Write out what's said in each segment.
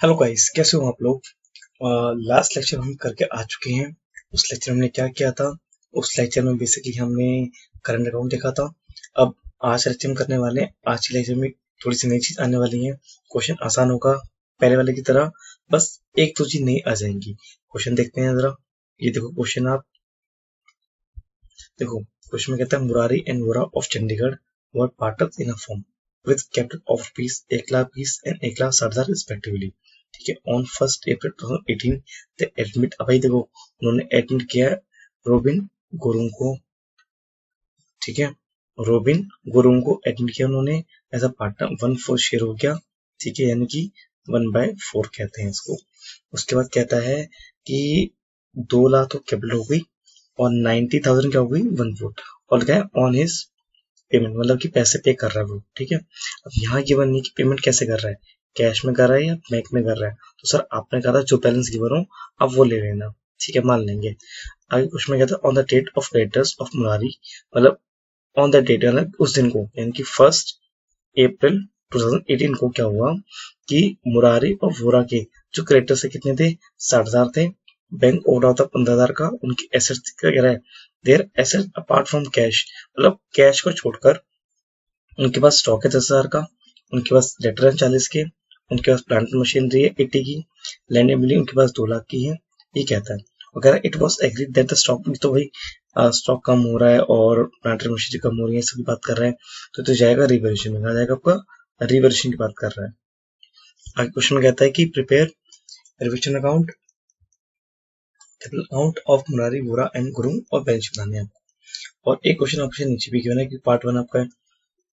Hello guys, कैसे हो आप लोग। लास्ट लेक्चर हम करके आ चुके हैं। उस लेक्चर में हमने क्या किया था? उस लेक्चर में बेसिकली हमने करंट अकाउंट देखा था। अब आज लेक्चर में करने वाले हैं। आज के लेक्चर में थोड़ी सी नई चीज आने वाली है। क्वेश्चन आसान होगा पहले वाले की तरह, बस एक दो चीज नई आ जाएंगी। क्वेश्चन देखते हैं जरा। ये देखो क्वेश्चन, आप देखो। क्वेश्चन में कहता है Murari and Vora of Chandigarh were partners in a firm with capital of rupees 1,00,000 and 1,60,000 respectively। ठीक है, ऑन 1 अप्रैल 2018 they admit, अब भाई देखो उन्होंने एडमिट किया रोबिन गुरुंग को। ठीक है, रोबिन गुरुंग को एडमिट किया उन्होंने एज अ पार्टनर। 1/4 शेयर हो गया। ठीक है, यानी कि 1/4 कहते हैं इसको। उसके बाद कहता है कि 2 लाख तो कैपिटल हो गई और 90,000 क्या हो गई, 1/4। और क्या है, ऑन हिज पेमेंट, मतलब कि पैसे पे कर रहा है वो। ठीक है, अब यहाँ गिवन नहीं कि पेमेंट कैसे कर रहा है, कैश में कर रहा है या बैंक में कर रहा है। तो सर आपने कहा था जो बैलेंस गिवन हो आप वो ले लेना। ठीक है, मान लेंगे। आगे क्वेश्चन में कहता है on the debt of creditors of Murari, मतलब ऑन द डेट मतलब उस दिन को, यानी कि 1 अप्रैल 2018 को क्या हुआ कि मुरारी और वोरा के जो क्रेडिटर्स है कितने थे, 60,000 थे। बैंक ओवरड्राफ्ट था 15,000 का। उनकी एसेट्स क्या कह रहा है, their assets apart from cash, मतलब कैश को छोड़कर उनके पास स्टॉक है 10,000 का। उनके पास लेटर है 40 के। उनके पास प्लांट मशीनरी है 80 की। लैंड एंड बिल्डिंग उनके पास 2 लाख की है। ये कहता है अगर it was agreed that the stock, तो भाई स्टॉक कम हो रहा है और प्लांट मशीनरी कम हो रही है, सभी बात कर रहा है। तो जाएगा रिवैल्यूएशन में, आ जाएगा आपका रिवैल्यूएशन की बात कर रहा है। आगे क्वेश्चन में कहता है कि prepare revision account, capital account of Murari Vora and Gurung और बैलेंस शीट बनाने हैं आपको। और एक क्वेश्चन ऑप्शन नीचे भी क्यों है कि पार्ट 1 आपका है,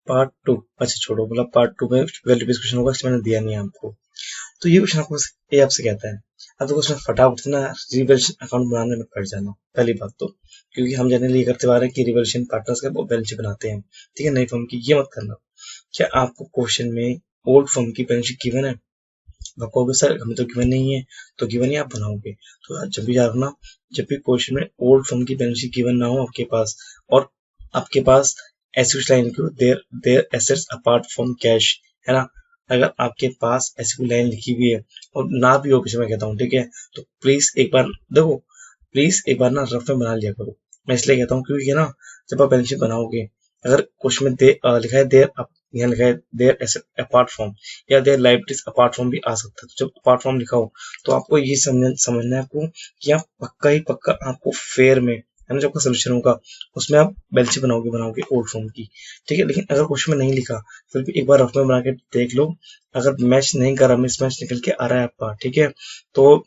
पार्ट 2 अच्छा छोड़ो, मतलब पार्ट 2 में वैल्यू बेस्ड क्वेश्चन होगा, इसमें मैंने दिया नहीं है आपको। तो ये क्वेश्चन आपको ये आपसे कहता है, अब तो क्वेश्चन फटाफट से ना रिवैल्यूएशन अकाउंट बनाने में पड़ जाना पहली बात तो, क्योंकि हम जनरली ये करते आ रहे हैं कि रिवैल्यूएशन पार्टनर्स का बैलेंस शीट बनाते हैं। ठीक है, नई फर्म की ये मत करना। क्या आपको क्वेश्चन में ओल्ड फर्म की बैलेंस शीट गिवन है? आप कहोगे सर हमें तो गिवन नहीं है, तो गिवन ही आप बनाओगे। तो जब भी याद रखना, जब भी क्वेश्चन में ओल्ड फर्म की बैलेंस शीट गिवन ना हो आपके पास, और आपके पास ऐसी कुछ लाइन क्यों, their their assets apart from cash, है ना। अगर आपके पास ऐसी कोई लाइन लिखी हुई है और ना भी हो, किसी में कहता हूँ, ठीक है, तो प्लीज एक बार देखो, प्लीज एक बार ना रफ में बना लिया करो। मैं इसलिए कहता हूँ क्योंकि ना, जब आप बैलेंस शीट बनाओगे, अगर क्वेश्चन में लिखा है देयर, यहाँ लिखा है देयर एसेट अपार्ट फ्रॉम, या देयर लाइबिलिटीज अपार्ट फ्रॉम भी आ सकता है। तो जब अपार्ट फ्रॉम लिखा हो तो आपको ये समझना है आपको कि आप पक्का ही पक्का आपको फेयर में, है ना, जो आपका सोल्यूशन होगा उसमें आप बैलेंस शीट बनाओगे ओल्ड फॉर्म की। ठीक है, लेकिन अगर क्वेश्चन में नहीं लिखा फिर भी एक बार रफ में बना के देख लो। अगर मैच नहीं कर रहा, मिसमैच निकल के आ रहा है आपका, ठीक है, तो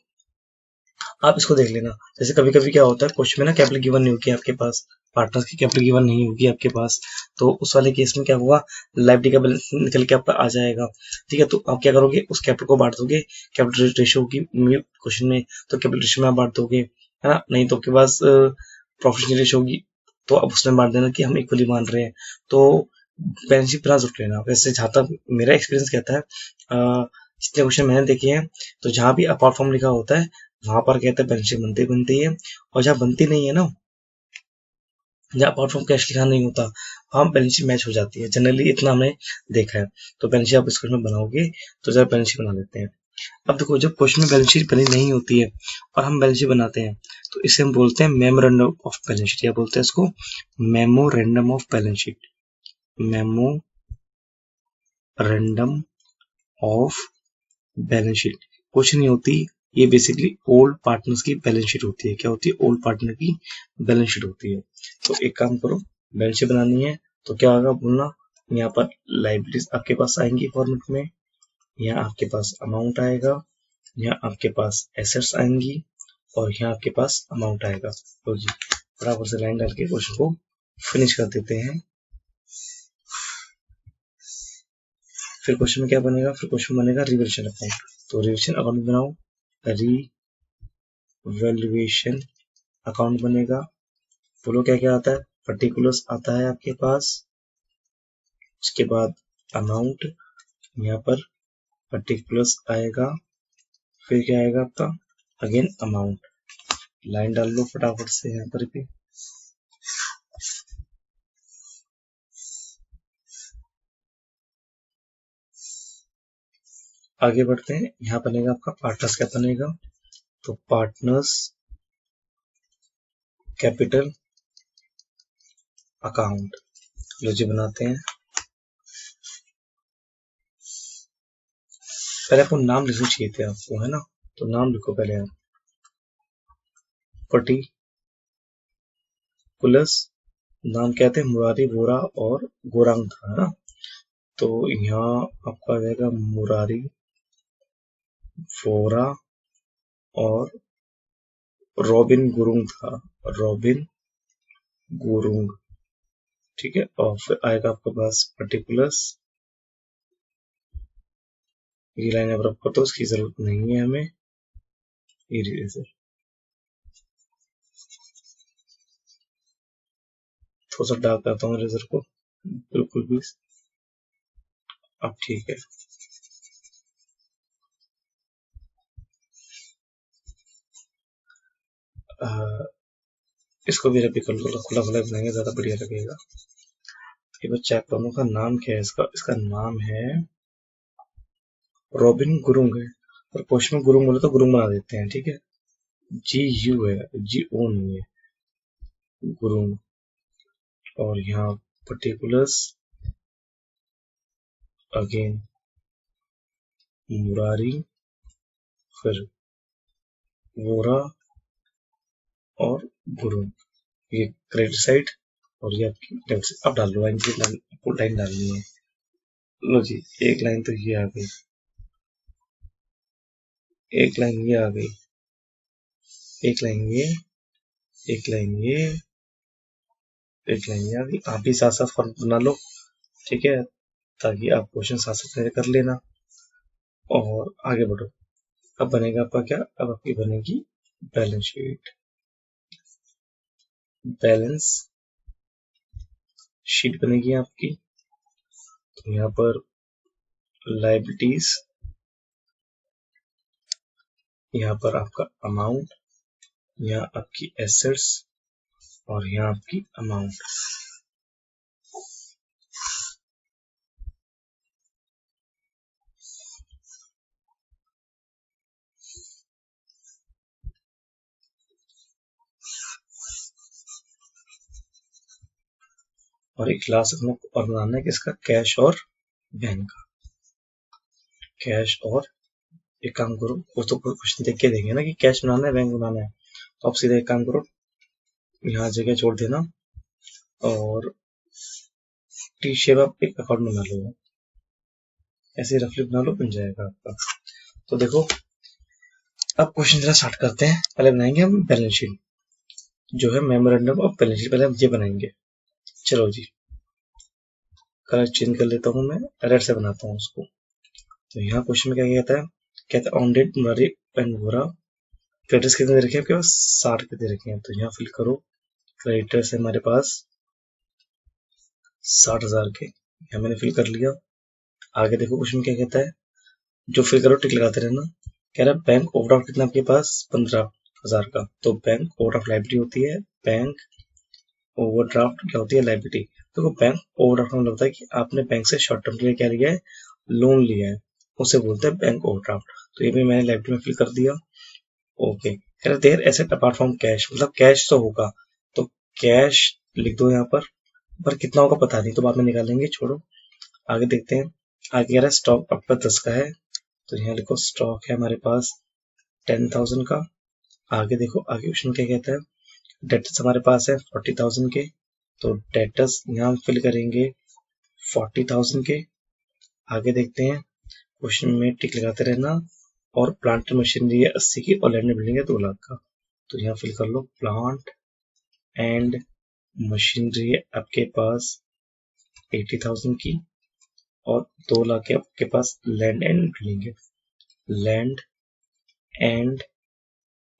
आप इसको देख लेना। जैसे कभी कभी क्या होता है क्वेश्चन में ना कैपिटल गिवन नहीं होगी आपके पास, पार्टनर्स की कैपिटल गिवन नहीं होगी आपके पास, तो उस वाले केस में क्या होगा, लाइबिलिटी का बैलेंस निकल के आपका आ जाएगा। ठीक है, तो आप क्या करोगे, उस कैपिटल को बांट दोगे कैपिटल रेशियो की क्वेश्चन में, तो कैपिटल रेशियो में आप बांट दोगे, है ना। नहीं तो आपके पास प्रॉफिट रेशियो होगी, तो आप उसमें बांट देना कि हम इक्वली मान रहे हैं। तो बैलेंस शीट बना जरूर लेना। वैसे जहाँ तक मेरा एक्सपीरियंस कहता है, जितने क्वेश्चन मैंने देखे हैं, तो जहाँ भी अपार्ट फ्रॉम लिखा होता है वहां पर कहते हैं बैलेंस शीट बनती है। और जहाँ बनती नहीं है ना, जहाँ अपार्ट फ्रॉम कैश लिखा नहीं होता, वहाँ बैलेंस शीट मैच हो जाती है। जनरली इतना हमने देखा है। तो बैलेंस शीट आप इस क्वेश्चन में बनाओगे, तो जरा बैलेंस शीट बना लेते हैं। अब देखो, जब क्वेश्चन में बैलेंस शीट बनी नहीं होती है और हम बैलेंस शीट बनाते हैं, तो इसे हम बोलते हैं मेमोरेंडम ऑफ बैलेंस शीट, या बोलते हैं इसको memorandum of balance sheet. Memorandum of balance sheet कुछ नहीं होती, ये बेसिकली ओल्ड पार्टनर्स की बैलेंस शीट होती है। क्या होती है, ओल्ड पार्टनर की बैलेंस शीट होती है। तो एक काम करो, बैलेंस शीट बनानी है तो क्या होगा बोलना, यहाँ पर लाइबिलिटीज आपके पास आएंगी फॉर्मेट में, यहाँ आपके पास अमाउंट आएगा, यहाँ आपके पास एसेट्स आएंगी, और यहाँ आपके पास अमाउंट आएगा। तो जी बराबर से लाइन डाल के क्वेश्चन को फिनिश कर देते हैं। फिर क्वेश्चन में क्या बनेगा, फिर क्वेश्चन बनेगा रिवैल्यूएशन अकाउंट। तो रिवैल्यूएशन अकाउंट बनाओ, रिवैल्यूएशन अकाउंट बनेगा। बोलो क्या क्या आता है, पर्टिकुलर्स आता है आपके पास, उसके बाद अमाउंट, यहाँ पर पर्टिकुलर्स आएगा, फिर क्या आएगा आपका अगेन अमाउंट। लाइन डाल लो फटाफट से यहाँ पर भी। आगे बढ़ते हैं, यहाँ बनेगा आपका पार्टनर्स क्या बनेगा, तो पार्टनर्स कैपिटल अकाउंट, लो जी बनाते हैं। पहले आपको नाम लिखना चाहिए थे आपको, है ना, तो नाम लिखो पहले आप, पर्टिकुलर्स, नाम क्या थे, मुरारी, वोरा और गोरांग था, है ना, तो यहाँ आपका आ जाएगा मुरारी, वोरा और रॉबिन गुरुंग था, रॉबिन गुरुंग, ठीक है। और फिर आएगा आपके पास पर्टिकुलर्स, ये लाइन अब रखो तो उसकी जरूरत नहीं है हमें, इरेजर, थोड़ा सा डार्क करता हूँ इरेजर को, बिल्कुल भी, अब ठीक है। इसको भी रबी कर लो, खुला खुला बनाएंगे ज्यादा बढ़िया लगेगा। ये बच्चा दोनों का नाम क्या है, इसका नाम है रॉबिन गुरुंग है, और क्वेश्चन में गुरुंग बोले तो गुरुंग बना देते हैं, ठीक है, जी यू है, जी ओ नहीं है, गुरुंग। और यहाँ पर्टिकुलर्स अगेन मुरारी, फिर वोरा और गुरुंग, ये क्रेडिट साइड और ये आपकी डेबिट साइड। अब डाल लो लाइन, आपको लाइन डालनी है, लो जी एक लाइन तो ये आ गई, एक लाइन ये आ गई, एक लाइन ये, एक लाइन ये, एक लाइन ये आ गई। आप भी साथ साथ फॉर्म बना लो, ठीक है, ताकि आप क्वेश्चन साथ साथ कर लेना और आगे बढ़ो। अब बनेगा आपका क्या, अब आपकी बनेगी बैलेंस शीट, बैलेंस शीट बनेगी आपकी। तो यहाँ पर लाइबिलिटीज, यहाँ पर आपका अमाउंट, यहाँ आपकी एसेट्स और यहाँ आपकी अमाउंट। और एक क्लास और बनाना है किसका, कैश और बैंक का, कैश और, एक काम करो, वो तो क्वेश्चन देख के देंगे ना कि कैश बनाना है बैंक बनाना है, तो आप सीधे एक काम करो, यहाँ जगह छोड़ देना और टी शेप आप एक अकाउंट बना लो, ऐसे रफली बना लो, बन जाएगा आपका। तो देखो अब क्वेश्चन जरा स्टार्ट करते हैं। पहले बनाएंगे हम बैलेंस शीट, जो है मेमोरेंडम ऑफ बैलेंस शीट, पहले हम ये बनाएंगे। चलो जी, कलर चेंज कर लेता हूँ, मैं रेड से बनाता हूँ उसको। तो यहाँ क्वेश्चन में क्या कहता है, कहता है on debt Murari and Vora, creditors कितने दे रखे हैं आपके पास, 60 के दे रखे हैं, तो यहाँ फिल करो, क्रेडिटर्स है हमारे पास 60,000 के, यहाँ मैंने फिल कर लिया। आगे देखो क्वेश्चन क्या कहता है, जो फिल करो टिक लगाते रहना। कह रहा है बैंक ओवरड्राफ्ट कितना आपके पास, 15,000 का, तो बैंक ओवरड्राफ्ट लाइबिलिटी होती है, बैंक ओवरड्राफ्ट क्या होती है, लाइबिलिटी। तो बैंक ओवरड्राफ्ट मतलब होता है कि आपने बैंक से शॉर्ट टर्म के लिए क्या लिया है, लोन लिया है, उसे बोलते हैं बैंक ओवरड्राफ्ट। तो ये भी मैंने लाइबिलिटी में फिल कर दिया। ओके, कह रहा their asset apart from cash, मतलब कैश तो होगा, तो कैश लिख दो यहाँ पर कितना होगा पता नहीं, तो बाद में निकालेंगे, छोड़ो। आगे देखते हैं, आगे कह रहा है स्टॉक आपका 10 का है, तो यहाँ लिखो स्टॉक है हमारे पास 10,000 का। आगे देखो, आगे क्वेश्चन क्या कहता है, डेटर्स हमारे पास है 40,000 के, तो डेटर्स यहाँ फिल करेंगे 40,000 के। आगे देखते हैं, क्वेश्चन में टिक लगाते रहना। और प्लांट मशीनरी है 80 की और लैंड बिल्डिंग है 2 लाख का, तो यहाँ फिल कर लो प्लांट एंड मशीनरी है आपके पास 80,000 की, और 2 लाख के आपके पास लैंड एंड बिल्डिंग है, लैंड एंड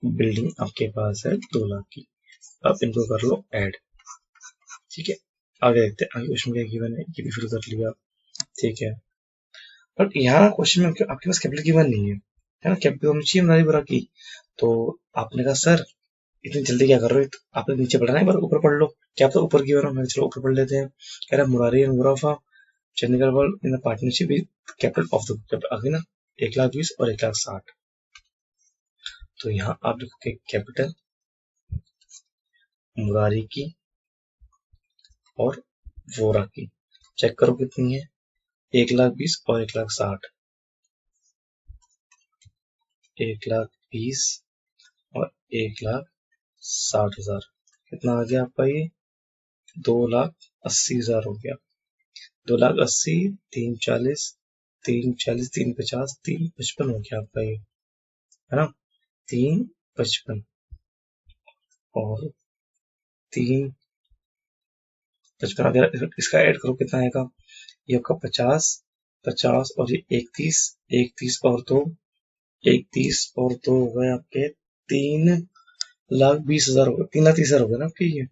बिल्डिंग आपके पास है 2 लाख की। अब इनको कर लो ऐड, ठीक है। आगे देखते हैं, आगे क्वेश्चन क्या गिवन है, ये भी फिल कर लिया, ठीक है। बट यहाँ क्वेश्चन में आपके पास कैपिटल गिवन नहीं है ना, कैपिटल होनी चाहिए मुरारी वोरा की। तो आपने कहा सर इतनी जल्दी क्या कर रहे हो, आपने नीचे पढ़ना है, एक बार ऊपर पढ़ लो, क्या आप तो ऊपर गिवन हो, चलो ऊपर पढ़ लेते हैं। कह रहा है Murari and Vora form Chandigarh world in partnership with capital of the, आगे ना 1,20,000 और 1,60,000। तो यहाँ आप लिखोगे कैपिटल मुरारी की और वोरा की। चेक करो कितनी है, 1,20,000 और 1,60,000। 1,20,000 और 1,60,000 कितना आ गया आपका, ये 2,80,000 हो गया। 2,80,000, 3,40,000, 3,40,000, 3,50,000, 3,55 हो गया आपका ये, है ना। 3,55 और 3,55 अगर इसका ऐड करो कितना आएगा, ये आपका 50, 50 और ये 31, 31 और 2, 31 और 2 हो गए आपके 3,20,000 हो गए, 3,30,000 हो गए ना आपके ये।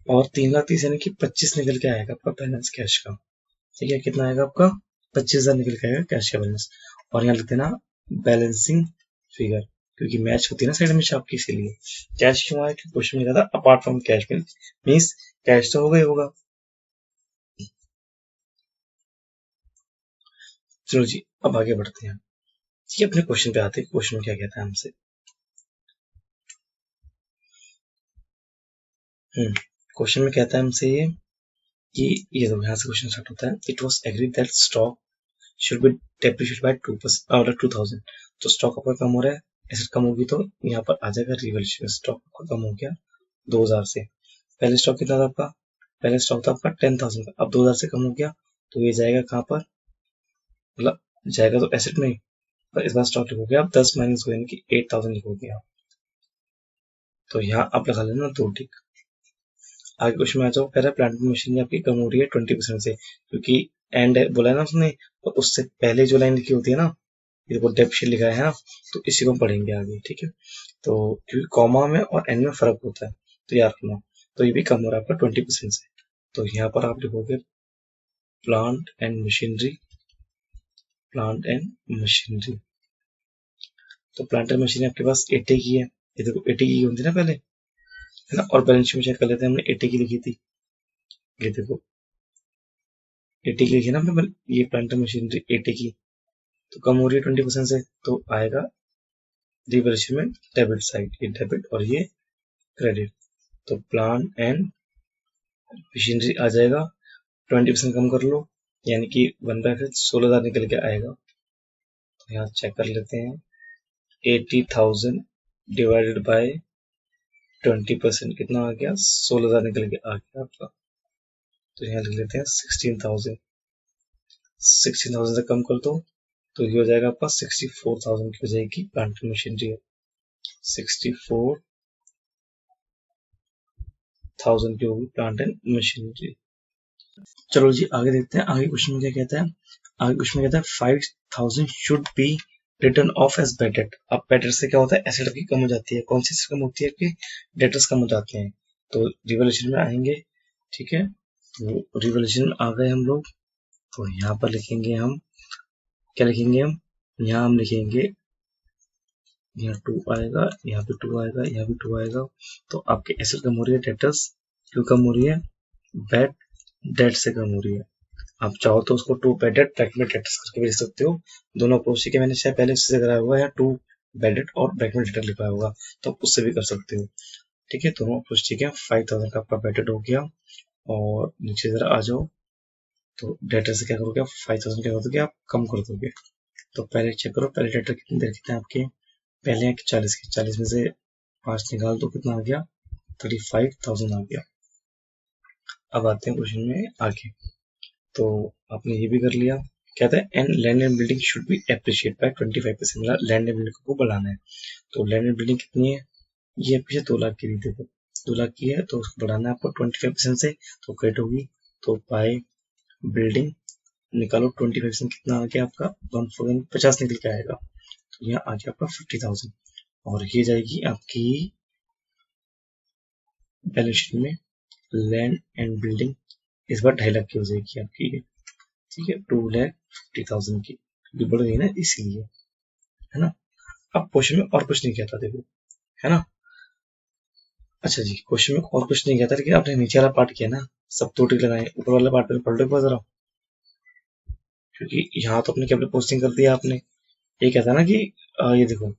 और 3,30,000 यानी कि 25 निकल के आएगा आपका बैलेंस कैश का। ठीक है, कितना आएगा आपका, 25,000 निकल के आएगा कैश का बैलेंस। और यहाँ लिख देना बैलेंसिंग फिगर, क्योंकि मैच होती है ना साइड में आपकी, इसीलिए। कैश क्यों आया, क्वेश्चन में था apart from cash, means cash तो होगा ही होगा। चलो जी, अब आगे बढ़ते हैं। ठीक है, अपने क्वेश्चन पे आते हैं। क्वेश्चन में क्या कहता है हमसे, क्वेश्चन में कहता है हमसे ये कि ये तो यहाँ से क्वेश्चन स्टार्ट होता है। It was agreed that stock should be depreciate by 2% 2,000। तो स्टॉक आपका कम हो रहा है, एसेट कम होगी तो यहाँ पर आ जाएगा रिवैल्यूएशन। स्टॉक आपका कम हो गया 2,000 से। पहले स्टॉक कितना था आपका, पहले स्टॉक था आपका 10,000 का, अब 2,000 से कम हो गया तो ये जाएगा कहाँ पर, मतलब जाएगा तो एसेट में, पर इस बार स्टॉक लिखोगे आप 10 माइनस यानी कि 8,000 लिखोगे आप। तो यहाँ आप लगा लेना 2 टिक। आगे क्वेश्चन में आ जाओ, कह रहा है प्लांट मशीनरी आपकी कम हो रही है 20% से, क्योंकि एंड बोला है ना उसने, और उससे पहले जो लाइन लिखी होती है ना, ये वो डेप्थ शीट लिखा है ना, तो इसी को हम पढ़ेंगे आगे। ठीक है, तो क्योंकि कॉमा में और एंड में फर्क होता है, तो याद रखना। तो ये भी कम हो रहा है आपका 20% से। तो यहाँ पर आप लिखोगे plant and machinery, plant and machinery. तो प्लांट एंड मशीनरी आपके पास 80 की है, ये देखो 80 की होती है ना पहले, है ना। और बैलेंस शीट में चेक कर लेते हैं, हमने 80 की लिखी थी, ये देखो 80 की लिखी ना हमने, ये प्लांट एंड मशीनरी 80 की, तो कम हो रही है 20% से, तो आएगा रिवैल्यूएशन में डेबिट साइड, ये डेबिट और ये क्रेडिट। तो प्लांट एंड मशीनरी आ जाएगा, 20% कम कर लो, यानी कि 1/5 16,000 निकल के आएगा। तो यहाँ चेक कर लेते हैं, 80,000 डिवाइडेड बाय 20% कितना आ गया, 16,000 निकल के आ गया आपका। तो यहाँ लिख लेते हैं 16,000, 16,000 से कम कर दो तो ये हो जाएगा आपका 64,000 की हो जाएगी प्लांट एंड मशीनरी, 64,000 की होगी प्लांट एंड मशीनरी। चलो जी आगे देखते हैं, आगे क्वेश्चन में क्या कहता है। आगे क्वेश्चन में कहता है 5,000 should be written off as bad debt. अब बैड डेट से क्या होता है, एसेट आपकी कम हो जाती है। कौन सी कम होती है आपकी, डेटर्स कम हो जाते हैं। तो रिवैल्यूएशन में आएंगे, ठीक है, तो रिवैल्यूएशन में आ गए हम लोग। तो यहाँ पर लिखेंगे हम, क्या लिखेंगे हम, यहाँ हम लिखेंगे, यहाँ 2 आएगा, यहाँ पे 2 आएगा, यहाँ भी 2 आएगा। तो आपके एसेट कम हो रही है, डेटर्स क्यों कम हो रही है, बैड डेट से कम हो रही है। आप चाहो तो उसको 2 बैड डेट ब्रैकेट में डेटर्स करके भी लिख सकते हो। दोनों अप्रोच के मैंने शायद पहले उससे कराया हुआ है, 2 बैड डेट और ब्रैकेट में डेटर लिखा होगा, तो आप उससे भी कर सकते हो। ठीक है, दोनों अप्रोच ठीक है। 5,000 का आपका बैड डेट हो गया, और नीचे जरा आ जाओ, तो डेटर से क्या करोगे आप, 5,000 क्या कर दोगे आप, कम कर दोगे। तो पहले चेक करो, पहले डेटर कितने देर कितने आपके, पहले हैं 40 के, 40 में से 5 निकाल दो, कितना आ गया, 35,000 आ गया। अब आते हैं क्वेश्चन में आगे। तो आपने ये भी कर लिया, कहता है and land and building should be appreciate by 25%, मतलब लैंड एंड बिल्डिंग को बढ़ाना है। तो लैंड एंड बिल्डिंग कितनी है, ये पीछे 2 लाख की थी, देखो 2 लाख की है, तो उसको बढ़ाना है आपको 25% से, तो कट होगी। तो बाय बिल्डिंग निकालो 25%, कितना आ गया आपका, 50 निकल के आएगा। तो यहाँ आ गया आपका 50,000, और ये जाएगी आपकी बैलेंस शीट में लैंड एंड बिल्डिंग, इस बार 2.5 लाख की हो जाएगी आपकी ये। ठीक है, 2,50,000 की, क्योंकि बढ़ गई ना इसीलिए, है ना। अब क्वेश्चन में और कुछ नहीं कहता, देखो, है ना। अच्छा जी, क्वेश्चन में और कुछ नहीं कहता, लेकिन आपने नीचे वाला पार्ट किया ना, सब 2 टिक लगाए, ऊपर वाला पार्ट पे पढ़ लो जरा, क्योंकि यहाँ तो अपने कैपिटल पोस्टिंग कर दिया आपने, ये कहता है ना कि ये देखो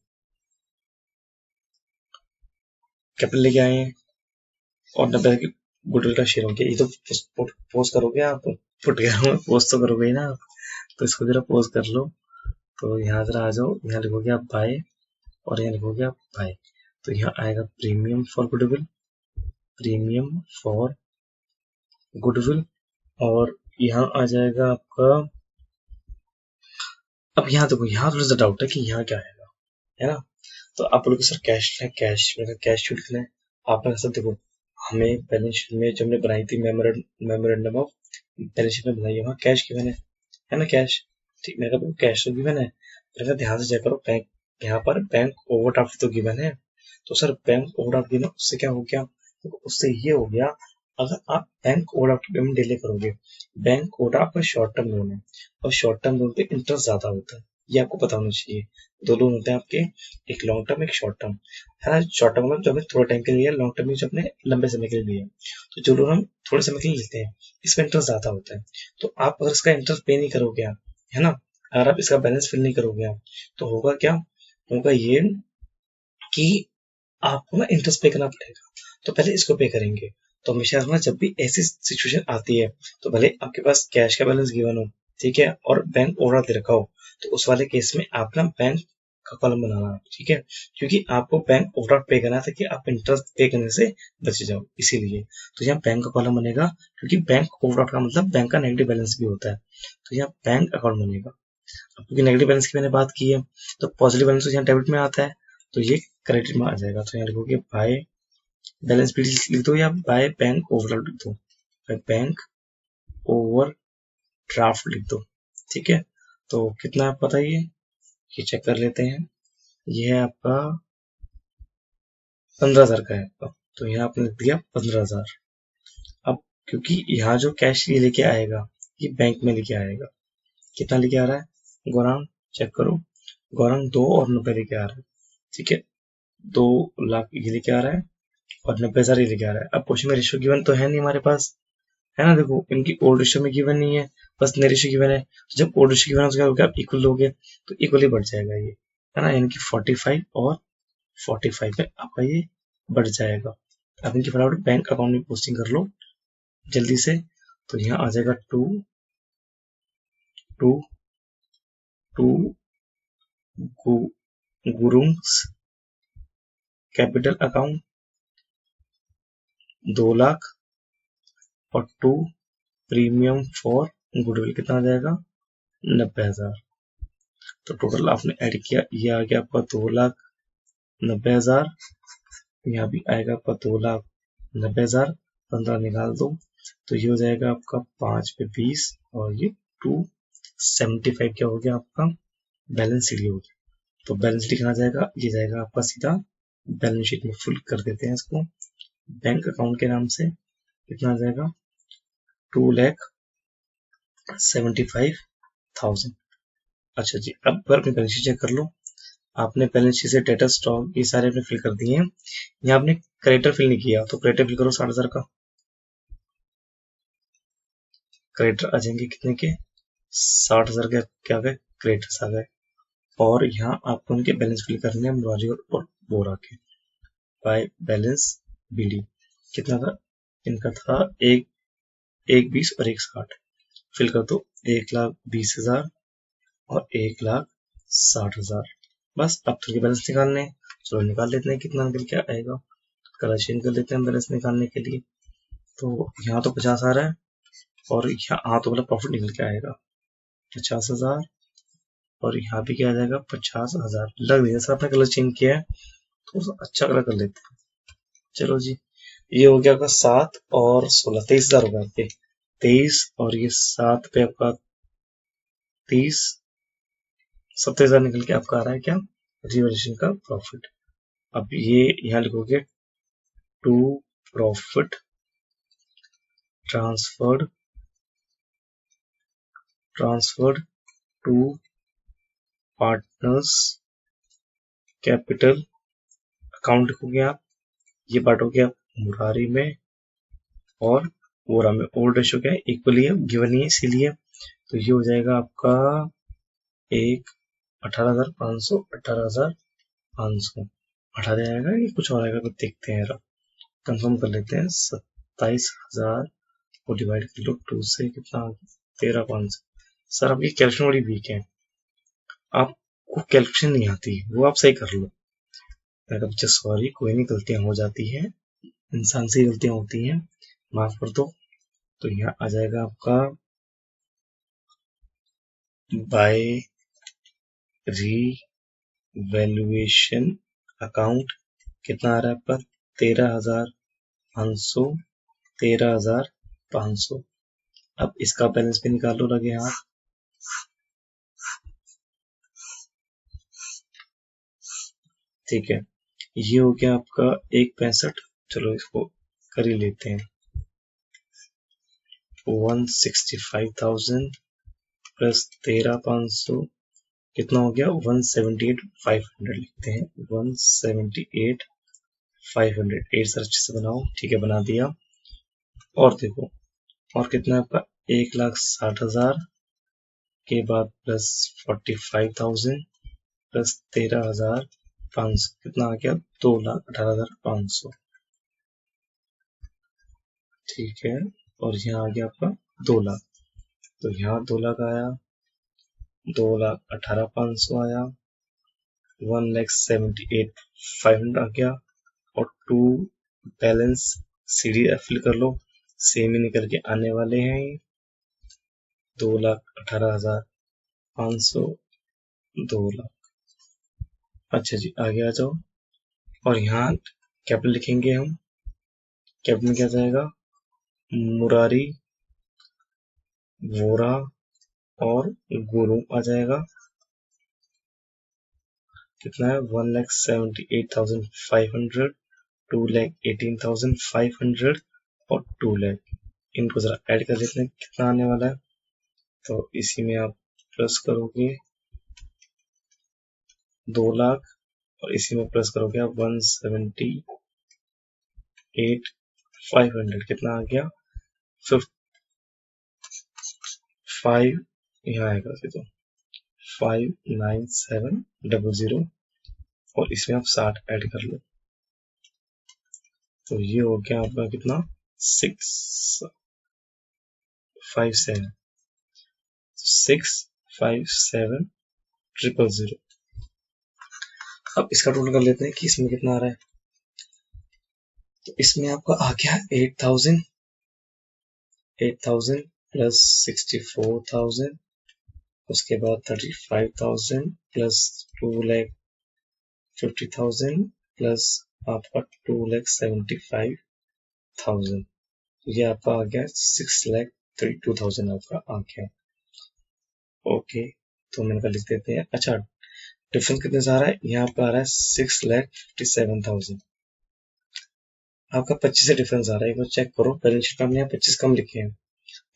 कैपिटल लेके आए हैं और 90 की गुडविल का शेयर हो गया। ये तो पोस्ट करोगे आप, फुट गया हूँ, पोस्ट तो करोगे ही ना आप। तो इसको जरा पोस्ट कर लो। तो यहाँ जरा आ जाओ, यहाँ लिखोगे आप बाय और यहाँ लिखोगे आप बाय। तो यहाँ आएगा premium for goodwill, premium for goodwill, और यहाँ आ जाएगा आपका। अब यहाँ देखो, यहाँ थोड़ा सा डाउट है कि यहाँ क्या आएगा, है ना। तो आप बोलोगे सर कैश है, कैश में कैश शीट लिखना है। आपने सब देखो, हमें बैलेंस शीट में जो हमने बनाई थी मेमोरेंडम ऑफ बैलेंस शीट में बनाई है, वहाँ कैश गिवन है ना, कैश। ठीक, मैंने कहा कैश तो गिवन है, मैंने ध्यान से चेक करो, बैंक यहाँ पर बैंक ओवरड्राफ्ट तो गिवन है। तो सर बैंक ओवरड्राफ्ट गिवन, उससे क्या हो गया, तो उससे ये हो गया, अगर आप बैंक ओवरड्राफ्ट पेमेंट डिले करोगे, bank overdraft short term loan है और शॉर्ट टर्म लोन पे इंटरेस्ट ज्यादा होता है, ये आपको पता होना चाहिए। दो लोन होते हैं आपके, एक लॉन्ग टर्म एक शॉर्ट टर्म, है ना। शॉर्ट टर्म मतलब जो हमें थोड़े टाइम के लिए, लॉन्ग टर्म जो अपने लंबे समय के लिए है। तो जो लोन हम थोड़े समय के लिए लेते हैं, इसमें इंटरेस्ट ज्यादा होता है। तो आप अगर इसका इंटरेस्ट पे नहीं करोगे आप, है ना, अगर आप इसका बैलेंस फिल नहीं करोगे आप, तो होगा क्या, होगा ये कि आपको ना इंटरेस्ट पे करना पड़ेगा। तो पहले इसको पे करेंगे। तो हमेशा ना जब भी ऐसी सिचुएशन आती है, तो भले आपके पास कैश का बैलेंस गिवन हो, ठीक है, और बैंक ओवरड्राफ्ट दे रखा हो, तो उस वाले केस में आप ना बैंक का कॉलम बनाना, ठीक है, क्योंकि आपको बैंक ओवरड्राफ्ट पे करना था कि आप इंटरेस्ट पे करने से बच जाओ, इसीलिए। तो यहाँ बैंक का कॉलम बनेगा, क्योंकि बैंक ओवरड्राफ्ट का मतलब बैंक का नेगेटिव बैलेंस भी होता है। तो यहाँ बैंक अकाउंट बनेगा। अब क्योंकि नेगेटिव बैलेंस की मैंने बात की है, तो पॉजिटिव बैलेंस तो यहाँ डेबिट में आता है, तो ये क्रेडिट में आ जाएगा। तो यहाँ लिखोगे बाय बैलेंस शीट लिख दो या बाय बैंक ओवरड्राफ्ट लिख दो, बाय बैंक ओवर ड्राफ्ट लिख दो, ठीक है। तो कितना आप बताइए, ये चेक कर लेते हैं। ये है आपका 15,000 का है आपका, तो यहाँ आपने लिख दिया 15,000। अब क्योंकि यहाँ जो कैश ये लेके आएगा, ये बैंक में लेके आएगा, कितना लेके आ रहा है गौरांग, चेक करो, गौरांग 2 और 90 लेके आ रहा है, ठीक है, 2 लाख ये लेके आ रहा है और 90,000 ये लेके आ रहा है। अब क्वेश्चन में रेशियो गिवन तो है नहीं हमारे पास, है ना, देखो इनकी ओल्ड रेशियो में गिवन नहीं है, बस नई रेशियो गिवन है। तो जब ओल्ड रेशियो गिवन हो गया, आप इक्वल लोगे तो इक्वली बढ़ जाएगा ये, है ना, यानी कि 45 और 45 में आपका ये बढ़ जाएगा। अब इनकी फटाफट बैंक अकाउंट में पोस्टिंग कर लो जल्दी से। तो यहाँ आ जाएगा 2 2 2 गुरुंग्स कैपिटल अकाउंट 2 लाख और 2 प्रीमियम फॉर गुडविल, कितना आ जाएगा 90,000। तो टोटल आपने ऐड किया, ये आ गया आपका 2,90,000, यहाँ भी आएगा आपका 2,90,000, 15 निकाल दो, तो ये हो जाएगा आपका 5 पे 20 और ये 275 क्या हो गया आपका बैलेंस शीट हो गया। तो बैलेंस शीट लिखना जाएगा, ये जाएगा आपका सीधा बैलेंस शीट में, फुल कर देते हैं इसको बैंक अकाउंट के नाम से। कितना आ जाएगा 2,75,000। अच्छा जी, अब पर अपनी बैलेंस शीट चेक कर लो। आपने बैलेंस शीट से डेटा स्टॉक ये सारे आपने फिल कर दिए हैं। यहाँ आपने क्रेडिटर फिल नहीं किया, तो क्रेडिटर फिल करो 60,000 का। क्रेडिटर आ जाएंगे कितने के 60,000 के, क्या गए क्रेडिटर्स आ गए। और यहाँ आपको उनके बैलेंस फिल करने हैं मुरारी और बोरा के, बाय बैलेंस बीडी। कितना था इनका, था एक 20 और 1,60। फिल कर दो 1,20,000 और 1,60,000। बस अब तो बैलेंस निकालने हैं, चलो निकाल लेते हैं कितना निकल के आएगा। कलर चेंज कर लेते हैं बैलेंस निकालने के लिए। तो यहाँ तो 50 आ रहा है और यहाँ तो मतलब प्रॉफिट निकल के आएगा 50,000 और यहाँ भी क्या आ जाएगा 50,000। लग गया सर आपने कलर चेंज किया है, थोड़ा सा अच्छा कलर कर लेते हैं। चलो जी, ये हो गया आपका 7 और 16, 23,000 होगा आपके, 23 और ये 7 पे आपका 30, 27,000 निकल के आपका आ रहा है क्या रिवैल्यूएशन का प्रॉफिट। अब ये यहाँ लिखोगे to profit transferred to partners capital account लिखोगे आप। ये बांटोगे आप मुरारी में और वोरा में। ओल्ड रेशियो क्या है, इक्वली है, गिवन ही है, इसीलिए। तो ये हो जाएगा आपका 1 18,500 18,500 हटा दिया जाएगा, ये कुछ और आएगा, कुछ देखते हैं यार, कंफर्म कर लेते हैं। 27,000 को डिवाइड कर लो 2 से, कितना 13,500। सर आपकी कैलकुलेशन बड़ी वीक है, आपको कैलकुलेशन नहीं आती, वो आप सही कर लो। मैं कहा बच्चा सॉरी, कोई नहीं, गलतियां हो जाती है, इंसान से गलतियां होती हैं, माफ कर दो। तो यहाँ आ जाएगा आपका बाय रीवैल्यूएशन अकाउंट, कितना आ रहा है आपका 13,500 13,500। अब इसका बैलेंस भी निकालो लगे हाथ। ठीक है, ये हो गया आपका 1,65। चलो इसको कर ही लेते हैं। 165,000 प्लस 13,500 कितना हो गया 178,500 लिखते हैं। 178,500 8 सर अच्छे से बनाओ। ठीक है, बना दिया। और देखो, और कितना आपका 1,60,000 के बाद प्लस 45,000 प्लस 13,500 कितना आ गया 2,18,500। ठीक है, और यहाँ आ गया आपका 2 लाख। तो यहाँ 2 लाख आया, 2,18,500 आया, 1,78,500 आ गया, और 2 बैलेंस सीडी फिल कर लो, सेम ही निकल के आने वाले हैं 2,18,500 2 लाख। अच्छा जी, आगे आ जाओ। और यहाँ कैपिटल लिखेंगे हम, कैपिटल में क्या जाएगा मुरारी, वोरा और गुरु आ जाएगा। कितना है 1,78,500 2,18,500 और 2 लाख। इनको जरा ऐड कर लेते हैं, कितना आने वाला है। तो इसी में आप प्लस करोगे 2 लाख और इसी में प्लस करोगे आप 178,500 कितना आ गया 5 यहाँ आएगा तो 59700 और इसमें आप 60 ऐड कर लो। तो ये हो गया आपका कितना 657,000। अब इसका टोटल कर लेते हैं कि इसमें कितना आ रहा है। तो इसमें आपका आ गया 8,000 प्लस 64,000, उसके बाद 35,000 प्लस 2,50,000 प्लस आपका 2,75,000। ये आपका आ गया 6,32,000 आपका आ गया। ओके, तो मैंने कहा लिख देते हैं। अच्छा, डिफरेंस कितने से आ रहा है, यहाँ पे आ रहा है 6,57,000। आपका 25 से डिफरेंस आ रहा है, एक बार चेक करो। बैलेंस शीट में हमने यहाँ 25 कम लिखे हैं,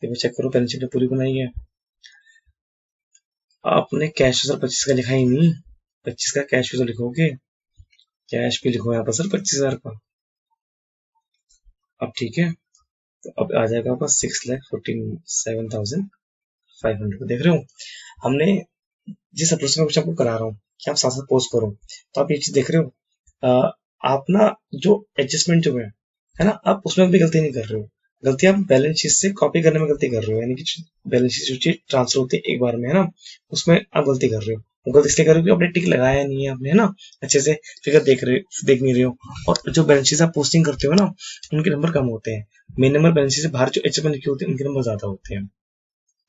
एक बार चेक करो बैलेंस शीट पूरी बनाई है आपने। कैश सर 25 का लिखा ही नहीं, 25 का कैश भी तो लिखोगे, कैश भी लिखो यहाँ पर सर 25,000 का। अब ठीक है, तो अब आ जाएगा आपका 6,47,500। देख रहे हो, हमने जिस अप्रोच में कुछ आपको करा रहा हूँ कि आप साथ साथ पोस्ट करो, तो आप ये चीज देख रहे हो। आप ना जो एडजस्टमेंट जो है ना, आप उसमें भी गलती नहीं कर रहे हो। गलती आप बैलेंस शीट से कॉपी करने में गलती कर रहे हो, यानी कि बैलेंस शीट जो चीज ट्रांसफर होती है एक बार में है ना, उसमें आप गलती कर रहे हो। वो गलती इसलिए कर रहे हो कि आपने टिक लगाया नहीं है आपने, है ना, अच्छे से फिगर देख नहीं रहे हो। और जो बैलेंस शीट आप पोस्टिंग करते हो ना, उनके नंबर कम होते हैं। मेन नंबर बैलेंस शीट से बाहर जो एडजस्टमेंट लिखे होते हैं उनके नंबर ज्यादा होते हैं।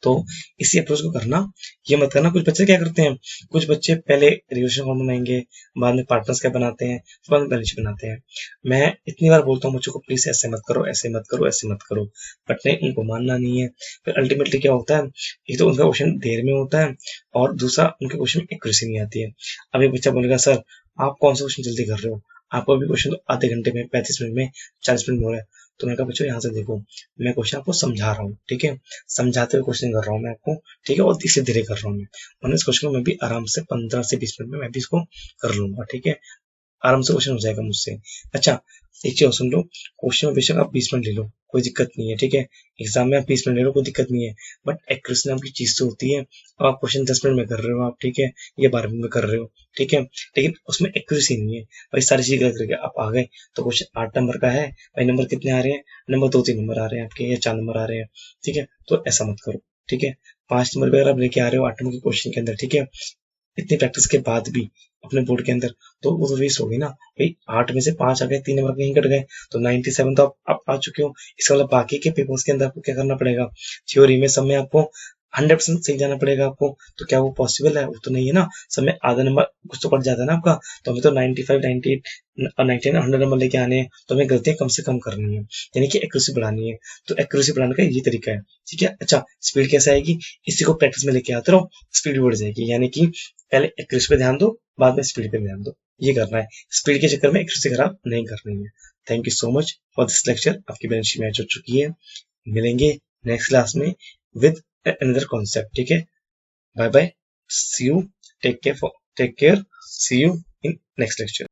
तो इसी अप्रोच को करना, ये मत करना। कुछ बच्चे क्या करते हैं, कुछ बच्चे पहले रिलेशन फॉर्म बनाएंगे, बाद में पार्टनर्स क्या बनाते हैं, फिर बाद में बैलेंस शीट बनाते हैं। मैं इतनी बार बोलता हूँ बच्चों को प्लीज ऐसे मत करो, ऐसे मत करो, ऐसे मत करो, बट नहीं, उनको मानना नहीं है। फिर अल्टीमेटली क्या होता है, एक तो उनका क्वेश्चन देर में होता है और दूसरा उनके क्वेश्चन में एक्यूरेसी नहीं आती है। अब एक बच्चा बोलेगा सर आप कौन सा क्वेश्चन जल्दी कर रहे हो, आपको अभी क्वेश्चन तो आधे घंटे में 35 मिनट में 40 मिनट में हो रहा है। तो मैं कहा बच्चों यहाँ से देखो, मैं क्वेश्चन आपको समझा रहा हूँ, ठीक है, समझाते हुए क्वेश्चन कर रहा हूँ मैं आपको, ठीक है, और धीरे धीरे कर रहा हूँ मैं। वरना इस क्वेश्चन को मैं भी आराम से 15 से 20 मिनट में मैं भी इसको कर लूंगा, ठीक है। आराम से क्वेश्चन हो जाएगा मुझसे। अच्छा एक चीज और सुन लो, क्वेश्चन में बेशक आप 20 मिनट ले लो, कोई दिक्कत नहीं है, ठीक है, एग्जाम में आप 20 मिनट ले लो, कोई दिक्कत नहीं है, बट एक्यूरेसी नाम की चीज तो होती है। अब आप क्वेश्चन 10 मिनट में कर रहे हो आप, ठीक है, या 12 मिनट में कर रहे हो, ठीक है, लेकिन उसमें एक्यूरेसी नहीं है भाई, सारी चीज गलत करके आप आ गए तो क्वेश्चन 8 नंबर का है भाई, नंबर कितने आ रहे हैं, नंबर 2-3 नंबर आ रहे हैं आपके, या 4 नंबर आ रहे हैं, ठीक है, तो ऐसा मत करो, ठीक है। 5 नंबर पे अगर आप लेके आ रहे हो 8 नंबर के क्वेश्चन के अंदर, ठीक है, इतनी प्रैक्टिस के बाद भी अपने बोर्ड के अंदर, तो वो तो वेस्ट हो गई ना भाई। 8 में से 5 आ गए, 3 नंबर कहीं कट गए, तो 97 तो आप आ चुके हो। इसका मतलब बाकी के पेपर्स के अंदर आपको क्या करना पड़ेगा, थ्योरी में सब में आपको 100% सही जाना पड़ेगा आपको। तो क्या वो पॉसिबल है? वो तो नहीं है ना, सब में आधा नंबर कुछ तो कट जाता है ना आपका। तो हमें तो 95, 98 और 99, 100 नंबर लेके आने हैं, तो हमें गलतियां कम से कम करनी है, यानी कि एक्यूरेसी बढ़ानी है। तो एक्यूरेसी बढ़ाने का ये तरीका है, ठीक है। अच्छा स्पीड कैसे आएगी, इसी को प्रैक्टिस में लेके आते रहो, स्पीड भी बढ़ जाएगी। यानी कि पहले एक्यूरेसी पे ध्यान दो, बाद में स्पीड पे ध्यान दो, ये करना है। स्पीड के चक्कर में एक्यूरेसी खराब नहीं करनी है। Thank you so much for this lecture. आपकी बेंच मैच हो चुकी है, मिलेंगे नेक्स्ट क्लास में विद another concept, ठीक है। Bye bye, see you, take care, see you in next lecture.